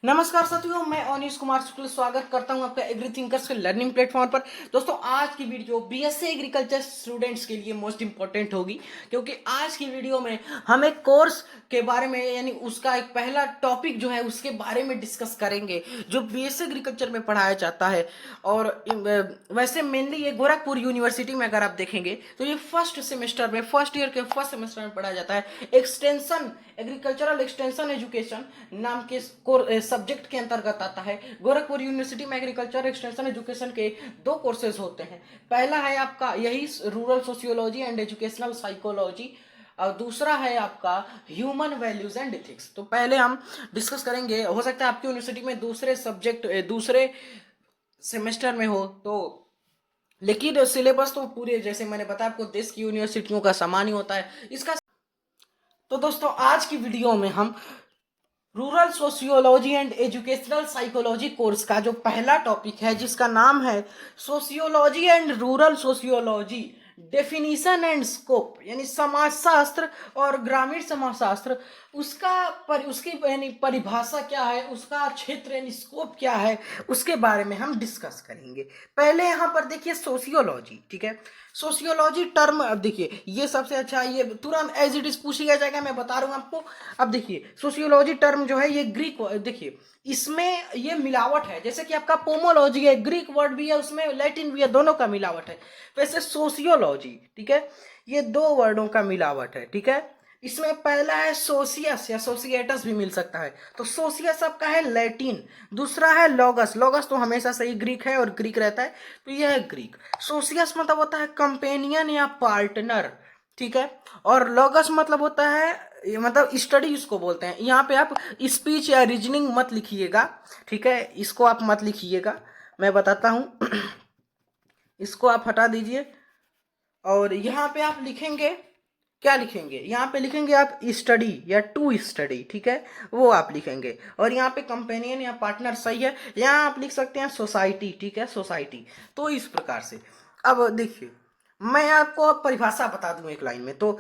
नमस्कार साथियों, मैं अनीश कुमार शुक्ल स्वागत करता हूं आपका एग्री थिंकर्स के लर्निंग प्लेटफॉर्म पर। दोस्तों, आज की वीडियो बीएससी एग्रीकल्चर स्टूडेंट्स के लिए मोस्ट इंपॉर्टेंट होगी, क्योंकि आज की वीडियो में हम एक कोर्स के बारे में यानी उसका एक पहला टॉपिक जो है उसके बारे में डिस्कस करेंगे जो बीएससी एग्रीकल्चर में पढ़ाया जाता है। और वैसे मेनली ये गोरखपुर यूनिवर्सिटी में अगर आप देखेंगे तो ये फर्स्ट सेमेस्टर में, फर्स्ट ईयर के फर्स्ट सेमेस्टर में पढ़ाया जाता है। एक्सटेंशन, एग्रीकल्चरल एक्सटेंशन एजुकेशन नाम के सब्जेक्ट के अंतर्गत आता है। गोरखपुर यूनिवर्सिटी में एग्रीकल्चर एक्सटेंशन एजुकेशन के दो कोर्सेज होते हैं। पहला है आपका यही rural sociology and educational psychology, और दूसरा है आपका ह्यूमन वैल्यूज एंड एथिक्स। तो पहले हम डिस्कस करेंगे, हो सकता है आपकी यूनिवर्सिटी में दूसरे सब्जेक्ट दूसरे सेमेस्टर में हो तो, लेकिन सिलेबस तो पूरे जैसे मैंने बताया आपको देश की यूनिवर्सिटियों का समान ही होता है इसका। तो दोस्तों, आज की वीडियो में हम rural sociology and educational psychology course का जो पहला टॉपिक है जिसका नाम है sociology and rural sociology, definition and scope, यानी समाजशास्त्र और ग्रामीण समाजशास्त्र, उसकी यानी परिभाषा क्या है, उसका क्षेत्र यानी स्कोप क्या है, उसके बारे में हम डिस्कस करेंगे। पहले यहाँ पर देखिए सोशियोलॉजी, ठीक है। सोशियोलॉजी टर्म, अब देखिए ये सबसे अच्छा, ये तुरंत एज इट इज पूछ लिया जाएगा, मैं बता रहा हूँ आपको। अब देखिए सोशियोलॉजी टर्म जो है ये ग्रीक, देखिए इसमें ये मिलावट है, जैसे कि आपका पोमोलॉजी है, ग्रीक वर्ड भी है उसमें, लैटिन भी है, दोनों का मिलावट है। वैसे सोशियोलॉजी, ठीक है, ये दो वर्डों का मिलावट है, ठीक है। इसमें पहला है सोसियस या सोसिएटस भी मिल सकता है, तो सोसियस आपका है लैटिन। दूसरा है लॉगस, लॉगस तो हमेशा से ही ग्रीक है और ग्रीक रहता है, तो यह है ग्रीक। सोसियस मतलब होता है कंपेनियन या पार्टनर, ठीक है। और लॉगस मतलब होता है, ये मतलब स्टडी इसको बोलते हैं। यहाँ पे आप स्पीच या रीजनिंग मत लिखिएगा, ठीक है, इसको आप मत लिखिएगा, मैं बताता हूँ। इसको आप हटा दीजिए और यहाँ पे आप लिखेंगे, क्या लिखेंगे, यहाँ पे लिखेंगे आप स्टडी या टू स्टडी, ठीक है, वो आप लिखेंगे। और यहाँ पे कंपेनियन या पार्टनर सही है, यहाँ आप लिख सकते हैं सोसाइटी, ठीक है, सोसाइटी। तो इस प्रकार से अब देखिए मैं आपको अब परिभाषा बता दूं एक लाइन में। तो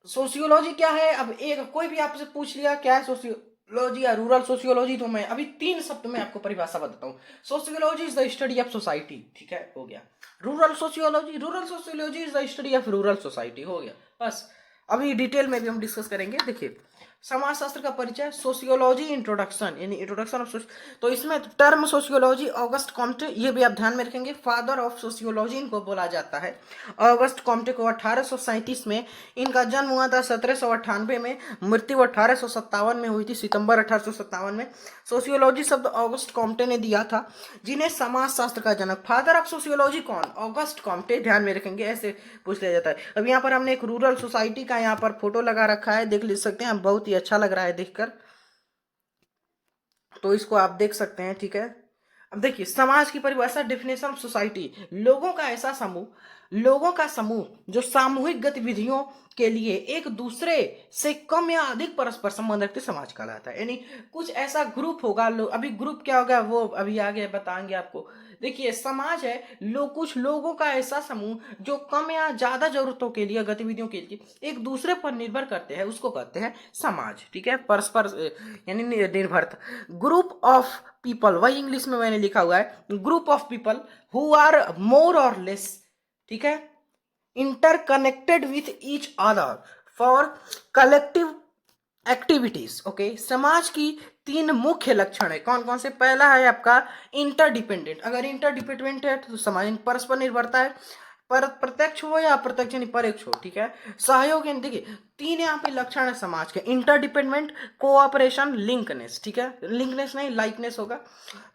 सोशियोलॉजी क्या है, अब एक कोई भी आपसे पूछ लिया क्या है सोशियोलॉजी या रूरल सोशियोलॉजी, तो मैं अभी 3 शब्द में आपको परिभाषा बताता हूँ। Sociology is the study of society, ठीक है, हो गया। Rural sociology, rural sociology is the study of rural society, हो गया, बस। अभी डिटेल में भी हम डिस्कस करेंगे। देखिए समाजशास्त्र का परिचय, सोशियोलॉजी इंट्रोडक्शन यानी इंट्रोडक्शन ऑफ, तो इसमें टर्म सोशियोलॉजी ऑगस्ट कॉम्टे, ये भी आप ध्यान में रखेंगे, फादर ऑफ सोशियोलॉजी इनको बोला जाता है। ऑगस्ट कॉम्टे को 1837 में इनका जन्म हुआ था, 1798 में मृत्यु 1857 में हुई थी, सितंबर 1857 में। सोशियोलॉजी शब्द ऑगस्ट कॉम्टे ने दिया था, जिन्हें समाजशास्त्र का जनक, फादर ऑफ सोशियोलॉजी कौन, ऑगस्ट कॉम्टे, ध्यान में रखेंगे, ऐसे पूछ लिया जाता है। अब यहाँ पर हमने एक रूरल सोसाइटी का यहाँ पर फोटो लगा रखा है, देख ले सकते हैं, बहुत ही अच्छा लग रहा है देखकर, तो इसको आप देख सकते हैं, ठीक है। अब देखिए समाज की परिभाषा, डेफिनेशन सोसाइटी, लोगों का समूह जो सामूहिक गतिविधियों के लिए एक दूसरे से कम या अधिक परस्पर संबंध रखते समाज कहलाता है। यानी कुछ ऐसा ग्रुप होगा, अभी ग्रुप क्या होगा वो अभी आगे बताएंगे आपको। देखिए समाज है कुछ लोगों का ऐसा समूह जो कम या ज्यादा जरूरतों के लिए, गतिविधियों के लिए एक दूसरे पर निर्भर करते हैं, उसको कहते हैं समाज, ठीक है, परस्पर यानी निर्भरता। ग्रुप ऑफ पीपल, वही इंग्लिश में मैंने लिखा हुआ है, group of people who are more और लेस, ठीक है, interconnected with each other for collective activities, okay. समाज की 3 मुख्य लक्षण है, कौन कौन से, पहला है आपका इंटरडिपेंडेंट, अगर इंटरडिपेंडेंट है तो समाज परस्पर निर्भरता है, पर प्रत्यक्ष हो या अप्रत्यक्ष यानी परोक्ष हो, ठीक है। सहयोग यानी देखिए 3 यहाँ पे लक्षण है समाज के, इंटरडिपेंडेंट, कोऑपरेशन, लिंकनेस, ठीक है, लिंकनेस नहीं लाइकनेस होगा।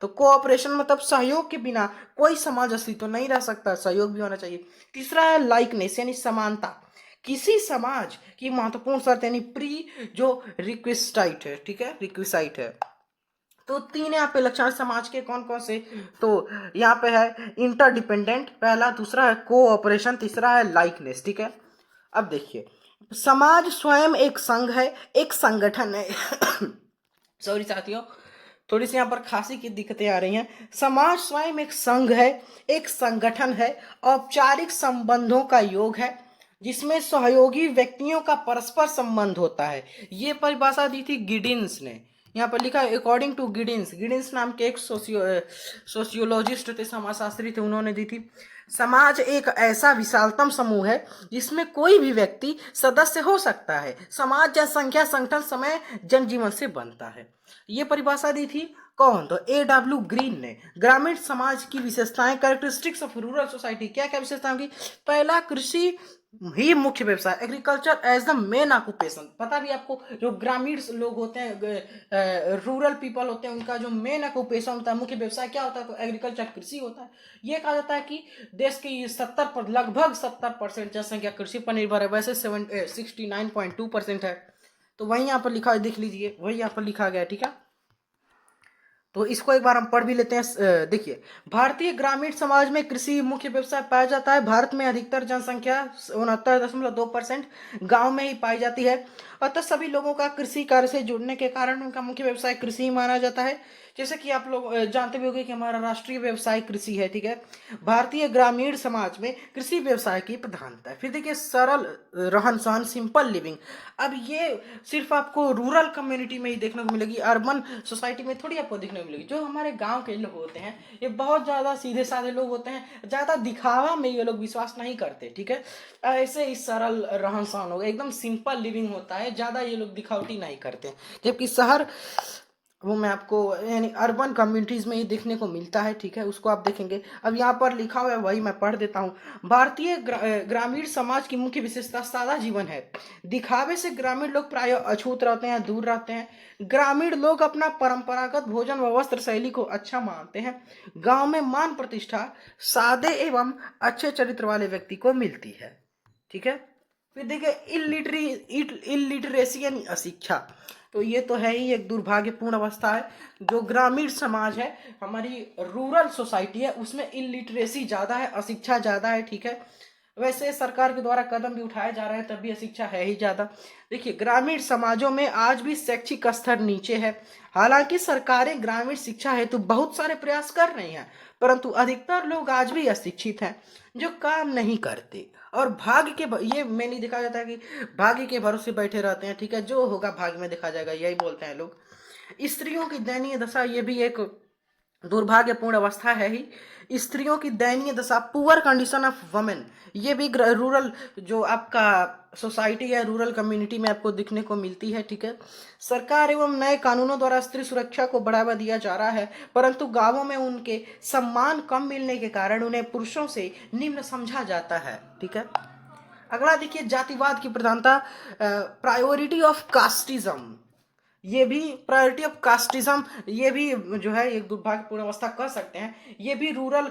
तो कोऑपरेशन मतलब सहयोग के बिना कोई समाज अस्तित्व नहीं रह सकता, सहयोग भी होना चाहिए। तीसरा है लाइकनेस यानी समानता, किसी समाज की महत्वपूर्ण शर्त यानी प्री जो रिक्विसाइट है, ठीक है, रिक्विसाइट है। तो 3 यहाँ पे लक्षण समाज के, कौन कौन से, तो यहाँ पे है इंटरडिपेंडेंट पहला, दूसरा है कोऑपरेशन, तीसरा है लाइकनेस, ठीक है। अब देखिए समाज स्वयं एक संघ है, एक संगठन है। सॉरी साथियों, थोड़ी सी यहाँ पर खांसी की दिक्कतें आ रही हैं। समाज स्वयं एक संघ है, एक संगठन है, औपचारिक संबंधों का योग है, जिसमें सहयोगी व्यक्तियों का परस्पर संबंध होता है। ये परिभाषा दी थी गिडिन्स ने, यहाँ पर लिखा है अकॉर्डिंग टू गिडिंस, गिडिंस नाम के एक सोशियोलॉजिस्ट थे, समाजशास्त्री थे, उन्होंने दी थी, समाज एक ऐसा विशालतम समूह है जिसमें कोई भी व्यक्ति सदस्य हो सकता है। समाज जनसंख्या संगठन समय जनजीवन से बनता है। ये परिभाषा दी थी कौन? तो A.W. ग्रीन ने। ग्रामीण समाज की विशेषताएं, कैरेक्टरिस्टिक्स ऑफ रूरल सोसाइटी, क्या क्या विशेषताएं की? पहला, कृषि ही मुख्य व्यवसाय, agriculture as the main occupation. पता भी आपको, जो ग्रामीण लोग होते हैं, रूरल पीपल होते हैं, उनका जो मेन ऑक्यूपेशन होता है, मुख्य व्यवसाय क्या होता है? तो एग्रीकल्चर, कृषि होता है। ये कहा जाता है कि देश की लगभग 70% जनसंख्या कृषि पर निर्भर है, वैसे 69.2% है। तो वही यहाँ पर लिखा है, देख लीजिए, वही यहाँ पर लिखा गया है, ठीक है। तो इसको एक बार हम पढ़ भी लेते हैं। देखिए, भारतीय ग्रामीण समाज में कृषि मुख्य व्यवसाय पाया जाता है। भारत में अधिकतर जनसंख्या 69.2% गांव में ही पाई जाती है। अतः सभी लोगों का कृषि कार्य से जुड़ने के कारण उनका मुख्य व्यवसाय कृषि ही माना जाता है। जैसे कि आप लोग जानते भी होंगे कि हमारा राष्ट्रीय व्यवसाय कृषि है, ठीक है। भारतीय ग्रामीण समाज में कृषि व्यवसाय की प्रधानता है। फिर देखिए, सरल रहन सहन, सिंपल लिविंग। अब ये सिर्फ आपको रूरल कम्युनिटी में ही देखने को मिलेगी, अर्बन सोसाइटी में थोड़ी आपको देखने को मिलेगी। जो हमारे गांव के लोग होते हैं, ये बहुत ज़्यादा सीधे साधे लोग होते हैं, ज़्यादा दिखावा में ये लोग विश्वास नहीं करते, ठीक है। ऐसे ही सरल रहन सहन होगा, एकदम सिंपल लिविंग होता है, ज़्यादा ये लोग दिखावटी नहीं करते। जबकि शहर, वो मैं आपको यानी अर्बन कम्युनिटीज़ में ही देखने को मिलता है, ठीक है, उसको आप देखेंगे। अब यहाँ पर लिखा हुआ है, वही मैं पढ़ देता हूँ। भारतीय ग्रामीण समाज की मुख्य विशेषता सादा जीवन है। दिखावे से ग्रामीण लोग प्राय अछूत रहते हैं, दूर रहते हैं। ग्रामीण लोग अपना परंपरागत भोजन व वस्त्र शैली को अच्छा मानते हैं। गांव में मान प्रतिष्ठा सादे एवं अच्छे चरित्र वाले व्यक्ति को मिलती है, ठीक है। फिर देखिए, इलिटरेसी यानी अशिक्षा। तो ये तो है ही एक दुर्भाग्यपूर्ण अवस्था है। जो ग्रामीण समाज है, हमारी रूरल सोसाइटी है, उसमें इलिटरेसी ज़्यादा है, अशिक्षा ज़्यादा है, ठीक है। वैसे सरकार के द्वारा कदम भी उठाए जा रहे हैं, तब भी अशिक्षा है ही ज़्यादा। देखिए, ग्रामीण समाजों में आज भी शैक्षिक स्तर नीचे है। हालांकि सरकारें ग्रामीण शिक्षा हेतु बहुत सारे प्रयास कर रही हैं, परंतु अधिकतर लोग आज भी अशिक्षित हैं, जो काम नहीं करते और भाग्य के ये मैंने देखा जाता है कि भाग्य के भरोसे बैठे रहते हैं, ठीक है। जो होगा भाग्य में देखा जाएगा, यही बोलते हैं लोग। स्त्रियों की दयनीय दशा, ये भी एक दुर्भाग्यपूर्ण अवस्था है ही। स्त्रियों की दयनीय दशा, पुअर कंडीशन ऑफ वमेन, ये भी रूरल जो आपका सोसाइटी है, रूरल कम्युनिटी में आपको दिखने को मिलती है, ठीक है। सरकार एवं नए कानूनों द्वारा स्त्री सुरक्षा को बढ़ावा दिया जा रहा है, परंतु गांवों में उनके सम्मान कम मिलने के कारण उन्हें पुरुषों से निम्न समझा जाता है, ठीक है। अगला देखिए, जातिवाद की प्रधानता, प्रायोरिटी ऑफ कास्टिज्म। ये भी प्रायोरिटी ऑफ कास्टिज्म, ये भी जो है एक दुर्भाग्यपूर्ण अवस्था कह सकते हैं। ये भी रूरल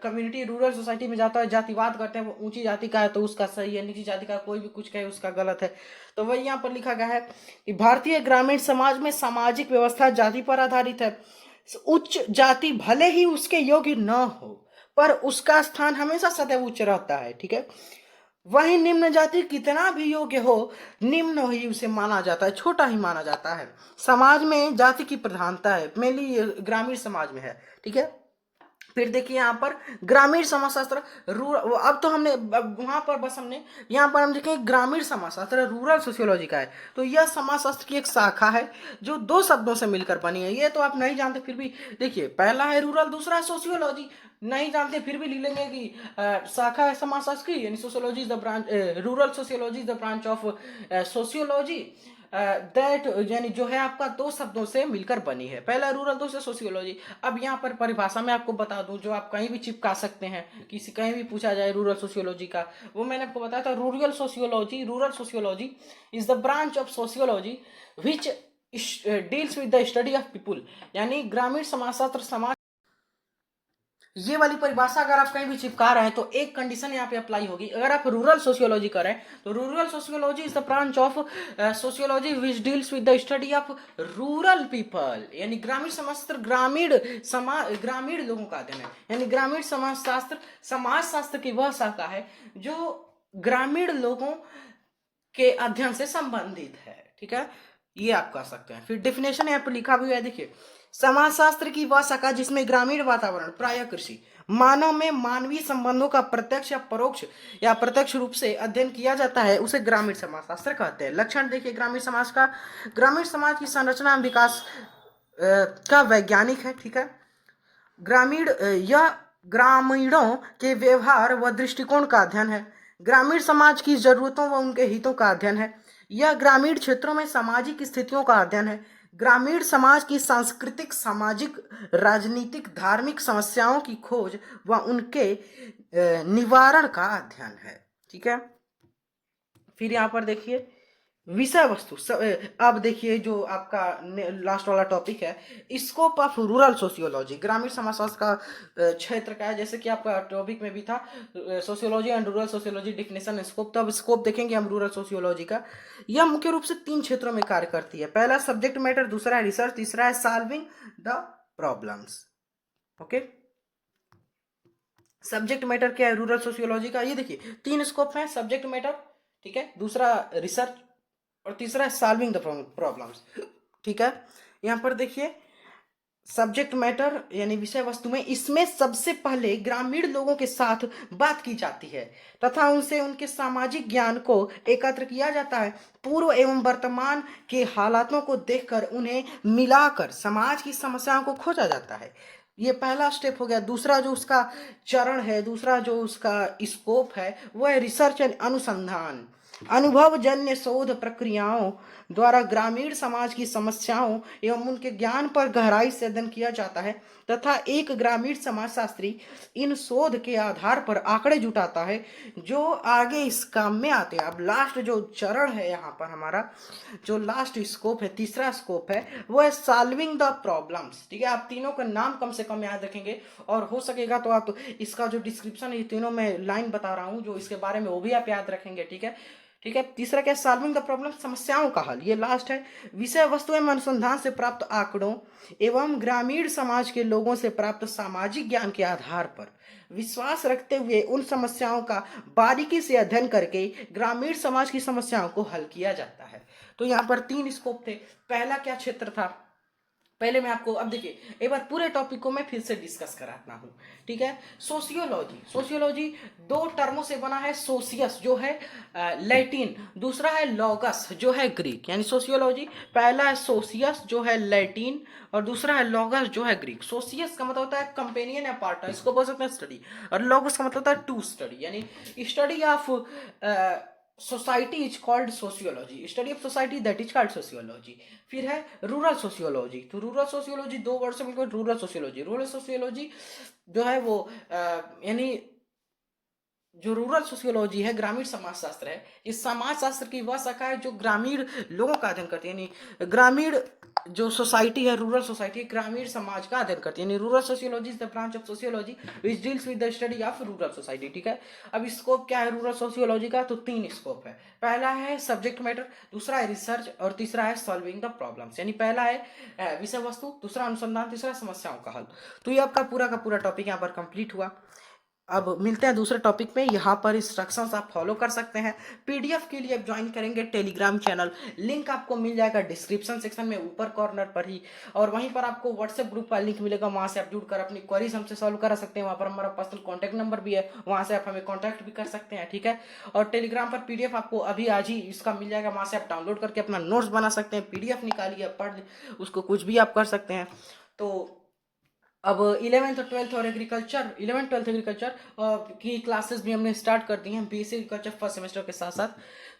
कम्युनिटी, रूरल सोसाइटी में जाता है, जातिवाद करते हैं। वो ऊंची जाति का है तो उसका सही है, नीची जाति का कोई भी कुछ कहे उसका गलत है। तो वही यहाँ पर लिखा गया है कि भारतीय ग्रामीण समाज में सामाजिक व्यवस्था जाति पर आधारित है। उच्च जाति भले ही उसके योग्य न हो, पर उसका स्थान हमेशा सदैव उच्च रहता है, ठीक है। वही निम्न जाति कितना भी योग्य हो, निम्न ही उसे माना जाता है, छोटा ही माना जाता है। समाज में जाति की प्रधानता है, मेनली ग्रामीण समाज में है, ठीक है। फिर देखिए यहाँ पर ग्रामीण समाजशास्त्र, अब तो हमने वहां पर बस हमने यहाँ पर हम देखें ग्रामीण समाजशास्त्र रूरल सोशियोलॉजी का है। तो यह समाजशास्त्र की एक शाखा है जो दो शब्दों से मिलकर बनी है। ये तो आप नहीं जानते, फिर भी देखिए, पहला है रूरल, दूसरा है सोशियोलॉजी। नहीं जानते फिर भी लिख लेंगे कि शाखा है समाजशास्त्र की, यानी sociology is the branch, rural sociology is the branch of sociology that, यानी जो है आपका दो शब्दों से मिलकर बनी है, पहला रूरल, दूसरा सोशियोलॉजी। अब यहाँ पर परिभाषा में आपको बता दूं, जो आप कहीं भी चिपका सकते हैं, किसी कहीं भी पूछा जाए रूरल सोशियोलॉजी का, वो मैंने आपको बताया था। Rural sociology is the branch of sociology which deals with the study of people, यानी ग्रामीण समाजशास्त्र, समाज। ये वाली परिभाषा अगर आप कहीं भी चिपका रहे हैं तो एक कंडीशन यहाँ पे अप्लाई होगी। अगर आप रूरल सोशियोलॉजी कर रहे हैं तो rural sociology is the branch of sociology which deals with the study of rural people, यानी ग्रामीण समाजशास्त्र ग्रामीण लोगों का अध्ययन है। यानी ग्रामीण समाजशास्त्र की वह शाखा है जो ग्रामीण लोगों के अध्ययन से संबंधित है, ठीक है। ये आप कह सकते हैं। फिर डेफिनेशन यहाँ पर लिखा भी है, देखिए, समाजशास्त्र की वह शाखा जिसमें ग्रामीण वातावरण, प्राय कृषि मानव में मानवीय संबंधों का प्रत्यक्ष या प्रत्यक्ष रूप से अध्ययन किया जाता है उसे ग्रामीण समाजशास्त्र कहते हैं। लक्षण देखिए ग्रामीण समाज का। ग्रामीण समाज की संरचना एवं विकास का वैज्ञानिक है, ठीक है। यह ग्रामीणों के व्यवहार व दृष्टिकोण का अध्ययन है। ग्रामीण समाज की जरूरतों व उनके हितों का अध्ययन है। यह ग्रामीण क्षेत्रों में सामाजिक स्थितियों का अध्ययन है। ग्रामीण समाज की सांस्कृतिक, सामाजिक, राजनीतिक, धार्मिक समस्याओं की खोज व उनके निवारण का अध्ययन है, ठीक है। फिर यहाँ पर देखिए विषय वस्तु। अब देखिए जो आपका लास्ट वाला टॉपिक है, स्कोप ऑफ रूरल सोशियोलॉजी। ग्रामीण समाजशास्त्र का क्षेत्र का है, जैसे कि आपका टॉपिक में भी था sociology and rural sociology definition scope. तो अब स्कोप देखेंगे हम रूरल सोशियोलॉजी का। यह मुख्य रूप से 3 क्षेत्रों में कार्य करती है। पहला सब्जेक्ट मैटर, दूसरा है रिसर्च, तीसरा है solving the problems. Okay, subject matter क्या है रूरल सोशियोलॉजी का? ये देखिए 3 स्कोप है, सब्जेक्ट मैटर, ठीक है, दूसरा रिसर्च और तीसरा है सॉल्विंग द प्रॉब्लम्स, ठीक है। यहां पर देखिए सब्जेक्ट मैटर यानी विषय वस्तु में इसमें सबसे पहले ग्रामीण लोगों के साथ बात की जाती है तथा उनसे उनके सामाजिक ज्ञान को एकत्र किया जाता है। पूर्व एवं वर्तमान के हालातों को देखकर उन्हें मिलाकर समाज की समस्याओं को खोजा जाता है। ये पहला स्टेप हो गया। दूसरा जो उसका चरण है, दूसरा जो उसका स्कोप है वो है रिसर्च एंड अनुसंधान। अनुभवजन्य शोध प्रक्रियाओं द्वारा ग्रामीण समाज की समस्याओं एवं उनके ज्ञान पर गहराई से अध्ययन किया जाता है तथा एक ग्रामीण समाजशास्त्री इन शोध के आधार पर आंकड़े जुटाता है जो आगे इस काम में आते हैं। अब लास्ट जो चरण है यहाँ पर हमारा जो लास्ट स्कोप है, तीसरा स्कोप है, वो है सॉल्विंग द प्रॉब्लम्स, ठीक है। आप तीनों का नाम कम से कम याद रखेंगे और हो सकेगा तो आप इसका जो डिस्क्रिप्शन है, ये तीनों में लाइन बता रहा हूँ जो इसके बारे में, वो भी आप याद रखेंगे, ठीक है। ठीक है, तीसरा क्या है? सॉल्विंग द प्रॉब्लम, समस्याओं का हल। ये लास्ट है। विषय वस्तु एवं अनुसंधान से प्राप्त आंकड़ों एवं ग्रामीण समाज के लोगों से प्राप्त सामाजिक ज्ञान के आधार पर विश्वास रखते हुए उन समस्याओं का बारीकी से अध्ययन करके ग्रामीण समाज की समस्याओं को हल किया जाता है। तो यहाँ पर 3 स्कोप थे। पहला क्या क्षेत्र था? पहले मैं आपको, अब देखिए एक बार पूरे टॉपिक को मैं फिर से डिस्कस कराता हूँ, ठीक है। सोशियोलॉजी, सोशियोलॉजी 2 टर्मों से बना है। सोशियस जो है लैटिन, दूसरा है लॉगस जो है ग्रीक। यानी सोशियोलॉजी पहला है सोशियस जो है लैटिन और दूसरा है लॉगस जो है ग्रीक। सोशियस का मतलब होता है कंपेनियन या पार्टनर, इसको बोल सकते हैं स्टडी, और लॉगस का मतलब होता है टू स्टडी, यानी study of society is called sociology, study of society that is called sociology. फिर है रूरल सोशियोलॉजी। तो रूरल सोशियोलॉजी 2 वर्ड से मिलकर रूरल सोशियोलॉजी। रूरल सोशियोलॉजी जो है वो यानी जो रूरल सोशियोलॉजी है, ग्रामीण समाजशास्त्र है। इस समाजशास्त्र की वह शाखा है जो ग्रामीण लोगों का अध्ययन करती है, यानी ग्रामीण जो सोसाइटी है, रूरल सोसाइटी, ग्रामीण समाज का अध्ययन करती है। यानी rural sociology is the branch of sociology which deals with the study of rural society, ठीक है। अब स्कोप क्या है रूरल सोशियोलॉजी का? तो 3 स्कोप है। पहला है सब्जेक्ट मैटर, दूसरा है रिसर्च और तीसरा है सॉल्विंग द प्रॉब्लम्स। यानी पहला है विषय वस्तु, दूसरा अनुसंधान, तीसरा समस्याओं का हल। तो ये आपका पूरा का पूरा टॉपिक यहाँ पर कंप्लीट हुआ। अब मिलते हैं दूसरे टॉपिक में। यहाँ पर इंस्ट्रक्शंस आप फॉलो कर सकते हैं। पीडीएफ के लिए आप ज्वाइन करेंगे टेलीग्राम चैनल, लिंक आपको मिल जाएगा डिस्क्रिप्शन सेक्शन में ऊपर कॉर्नर पर ही, और वहीं पर आपको व्हाट्सएप ग्रुप का लिंक मिलेगा, वहाँ से आप जुड़कर अपनी क्वेरीज हमसे सॉल्व कर सकते हैं। वहाँ पर हमारा पर्सनल कॉन्टैक्ट नंबर भी है, वहाँ से आप हमें कॉन्टैक्ट भी कर सकते हैं, ठीक है। और टेलीग्राम पर पीडीएफ आपको अभी आज ही इसका मिल जाएगा, वहाँ से आप डाउनलोड करके अपना नोट्स बना सकते हैं, पीडीएफ निकालिए, पढ़ उसको, कुछ भी आप कर सकते हैं। तो अब 11th और 12th और एग्रीकल्चर, 11th 12th एग्रीकल्चर की क्लासेस भी हमने स्टार्ट कर दी हैं बीएससी एग्रीकल्चर फर्स्ट सेमेस्टर के साथ साथ।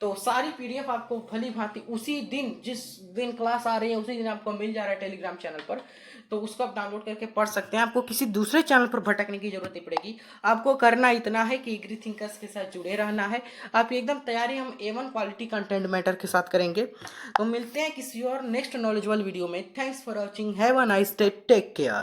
तो सारी पीडीएफ आपको भली भांति उसी दिन, जिस दिन क्लास आ रही है उसी दिन आपको मिल जा रहा है टेलीग्राम चैनल पर। तो उसको आप डाउनलोड करके पढ़ सकते हैं। आपको किसी दूसरे चैनल पर भटकने की जरूरत नहीं पड़ेगी। आपको करना इतना है कि एग्री थिंकर्स के साथ जुड़े रहना है। आप एकदम तैयारी हम A1 क्वालिटी कंटेंट मैटर के साथ करेंगे। तो मिलते हैं किसी और नेक्स्ट नॉलेजेबल वीडियो में। Thanks for watching, have a nice day, take care.